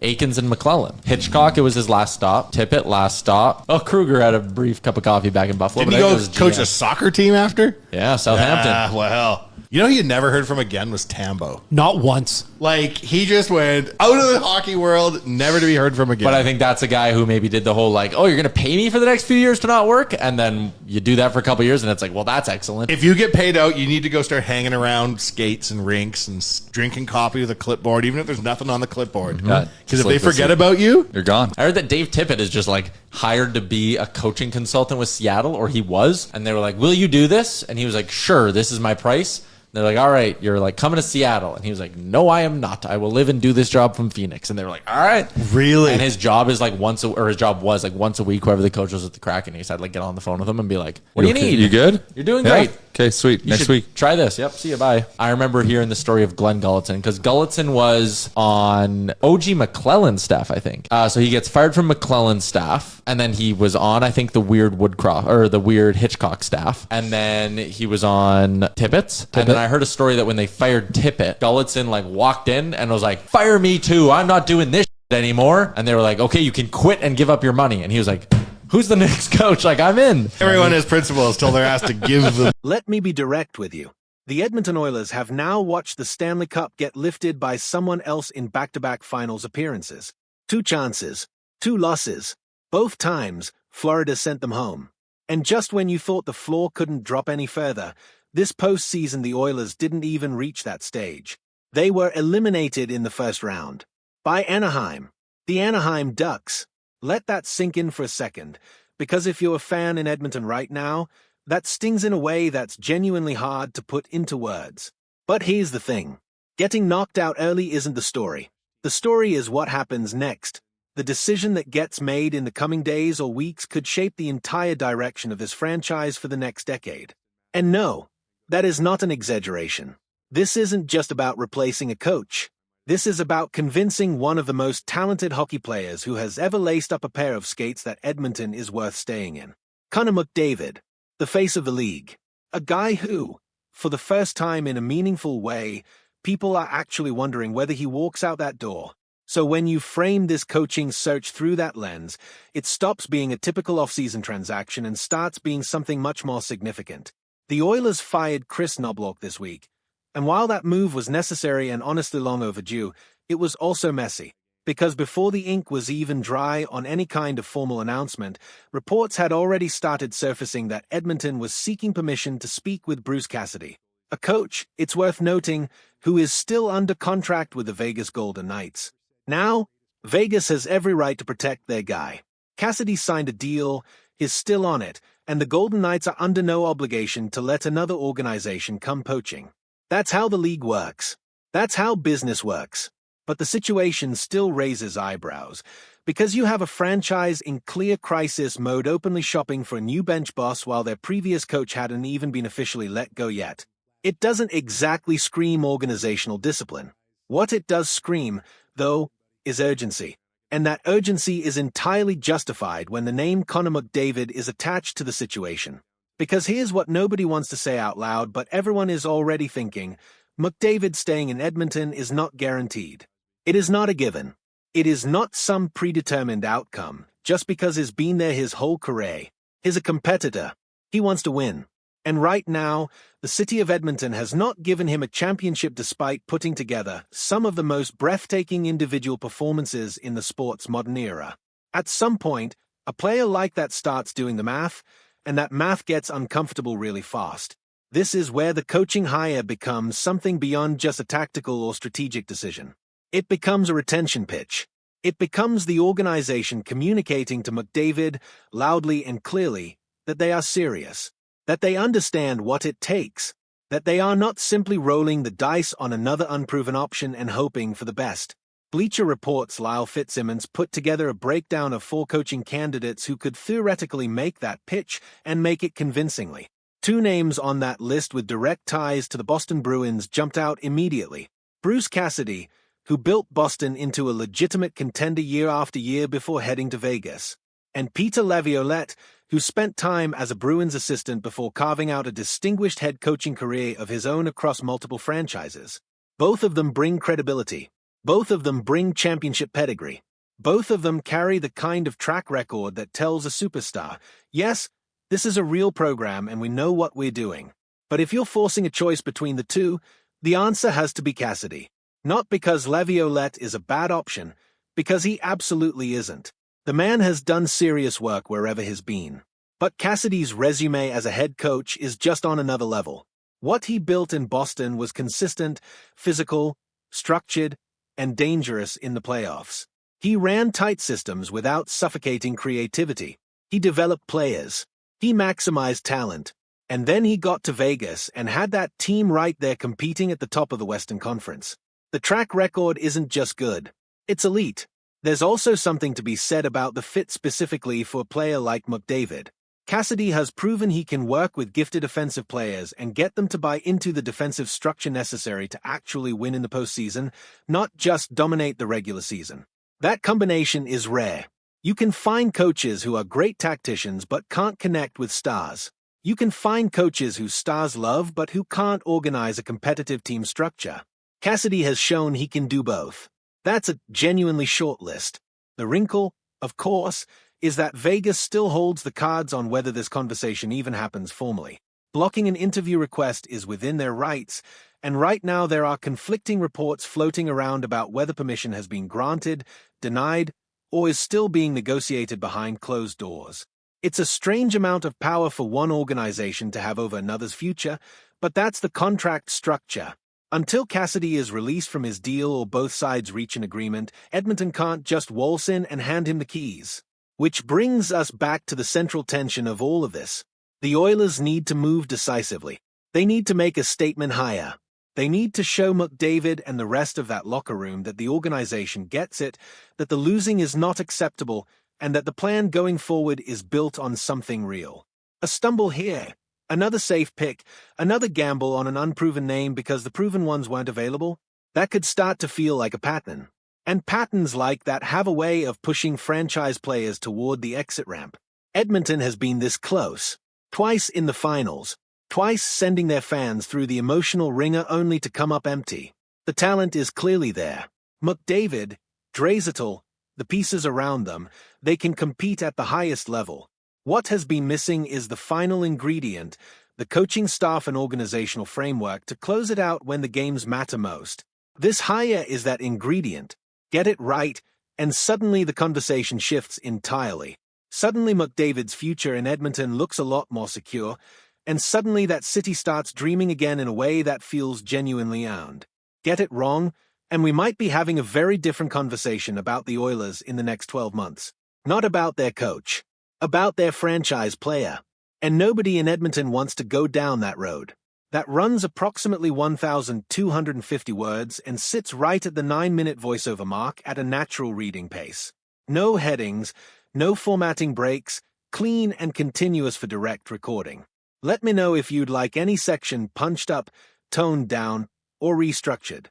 Aikens and McClellan. Hitchcock, it was his last stop. Tippett, last stop. Oh, Kruger had a brief cup of coffee back in Buffalo. Didn't he go coach a soccer team after? Yeah, Southampton. Well, you know who you never heard from again was Tambo. Not once. Like, he just went out of the hockey world, never to be heard from again. But I think that's a guy who maybe did the whole like, oh, you're going to pay me for the next few years to not work? And then you do that for a couple of years and it's like, well, that's excellent. If you get paid out, you need to go start hanging around skates and rinks and drinking coffee with a clipboard, even if there's nothing on the clipboard. Because if they forget about you, you're gone. I heard that Dave Tippett is just like hired to be a coaching consultant with Seattle, or he was. And they were like, will you do this? And he was like, sure, this is my price. They're like, all right, you're like coming to Seattle. And he was like, no, I am not. I will live and do this job from Phoenix. And they were like, all right. Really? And his job is like his job was like once a week, whoever the coach was at the Kraken. He said, like, get on the phone with him and be like, what do you need? You good? You're doing great. Okay, sweet. Next week. Try this. Yep. See you. Bye. I remember hearing the story of Glenn Gulleton because Gulleton was on OG McClellan's staff, I think. So he gets fired from McClellan's staff, and then he was on, I think, the weird Hitchcock staff, and then he was on Tippett's. And then I heard a story that when they fired Tippett, Gulleton like walked in and was like, "Fire me too. I'm not doing this anymore." And they were like, "Okay, you can quit and give up your money." And he was like, who's the next coach? Like, I'm in. Everyone has principles till they're asked to give them. Let me be direct with you. The Edmonton Oilers have now watched the Stanley Cup get lifted by someone else in back-to-back finals appearances. 2 chances, 2 losses. Both times, Florida sent them home. And just when you thought the floor couldn't drop any further, this postseason the Oilers didn't even reach that stage. They were eliminated in the first round by Anaheim, the Anaheim Ducks. Let that sink in for a second, because if you're a fan in Edmonton right now, that stings in a way that's genuinely hard to put into words. But here's the thing. Getting knocked out early isn't the story. The story is what happens next. The decision that gets made in the coming days or weeks could shape the entire direction of this franchise for the next decade. And no, that is not an exaggeration. This isn't just about replacing a coach. This is about convincing one of the most talented hockey players who has ever laced up a pair of skates that Edmonton is worth staying in. Connor McDavid, the face of the league. A guy who, for the first time in a meaningful way, people are actually wondering whether he walks out that door. So when you frame this coaching search through that lens, it stops being a typical off-season transaction and starts being something much more significant. The Oilers fired Chris Knobloch this week. And while that move was necessary and honestly long overdue, it was also messy, because before the ink was even dry on any kind of formal announcement, reports had already started surfacing that Edmonton was seeking permission to speak with Bruce Cassidy, a coach, it's worth noting, who is still under contract with the Vegas Golden Knights. Now, Vegas has every right to protect their guy. Cassidy signed a deal, is still on it, and the Golden Knights are under no obligation to let another organization come poaching. That's how the league works. That's how business works. But the situation still raises eyebrows, because you have a franchise in clear crisis mode openly shopping for a new bench boss while their previous coach hadn't even been officially let go yet. It doesn't exactly scream organizational discipline. What it does scream, though, is urgency. And that urgency is entirely justified when the name Connor McDavid is attached to the situation. Because here's what nobody wants to say out loud, but everyone is already thinking, McDavid staying in Edmonton is not guaranteed. It is not a given. It is not some predetermined outcome, just because he's been there his whole career. He's a competitor. He wants to win. And right now, the city of Edmonton has not given him a championship despite putting together some of the most breathtaking individual performances in the sport's modern era. At some point, a player like that starts doing the math, and that math gets uncomfortable really fast. This is where the coaching hire becomes something beyond just a tactical or strategic decision. It becomes a retention pitch. It becomes the organization communicating to McDavid loudly and clearly that they are serious, that they understand what it takes, that they are not simply rolling the dice on another unproven option and hoping for the best. Bleacher Report's Lyle Fitzsimmons put together a breakdown of 4 coaching candidates who could theoretically make that pitch and make it convincingly. 2 names on that list with direct ties to the Boston Bruins jumped out immediately. Bruce Cassidy, who built Boston into a legitimate contender year after year before heading to Vegas, and Peter Laviolette, who spent time as a Bruins assistant before carving out a distinguished head coaching career of his own across multiple franchises. Both of them bring credibility. Both of them bring championship pedigree. Both of them carry the kind of track record that tells a superstar, yes, this is a real program and we know what we're doing. But if you're forcing a choice between the two, the answer has to be Cassidy. Not because Laviolette is a bad option, because he absolutely isn't. The man has done serious work wherever he's been. But Cassidy's resume as a head coach is just on another level. What he built in Boston was consistent, physical, structured, and dangerous in the playoffs. He ran tight systems without suffocating creativity. He developed players. He maximized talent. And then he got to Vegas and had that team right there competing at the top of the Western Conference. The track record isn't just good. It's elite. There's also something to be said about the fit specifically for a player like McDavid. Cassidy has proven he can work with gifted offensive players and get them to buy into the defensive structure necessary to actually win in the postseason, not just dominate the regular season. That combination is rare. You can find coaches who are great tacticians but can't connect with stars. You can find coaches who stars love but who can't organize a competitive team structure. Cassidy has shown he can do both. That's a genuinely short list. The wrinkle, of course, is that Vegas still holds the cards on whether this conversation even happens formally. Blocking an interview request is within their rights, and right now there are conflicting reports floating around about whether permission has been granted, denied, or is still being negotiated behind closed doors. It's a strange amount of power for one organization to have over another's future, but that's the contract structure. Until Cassidy is released from his deal or both sides reach an agreement, Edmonton can't just waltz in and hand him the keys. Which brings us back to the central tension of all of this. The Oilers need to move decisively. They need to make a statement higher. They need to show McDavid and the rest of that locker room that the organization gets it, that the losing is not acceptable, and that the plan going forward is built on something real. A stumble here, another safe pick, another gamble on an unproven name because the proven ones weren't available, that could start to feel like a pattern. And patterns like that have a way of pushing franchise players toward the exit ramp. Edmonton has been this close. Twice in the finals. Twice sending their fans through the emotional ringer only to come up empty. The talent is clearly there. McDavid, Draisaitl, the pieces around them, they can compete at the highest level. What has been missing is the final ingredient, the coaching staff and organizational framework to close it out when the games matter most. This hire is that ingredient. Get it right, and suddenly the conversation shifts entirely. Suddenly McDavid's future in Edmonton looks a lot more secure, and suddenly that city starts dreaming again in a way that feels genuinely owned. Get it wrong, and we might be having a very different conversation about the Oilers in the next 12 months. Not about their coach, about their franchise player. And nobody in Edmonton wants to go down that road. That runs approximately 1,250 words and sits right at the 9-minute voiceover mark at a natural reading pace. No headings, no formatting breaks, clean and continuous for direct recording. Let me know if you'd like any section punched up, toned down, or restructured.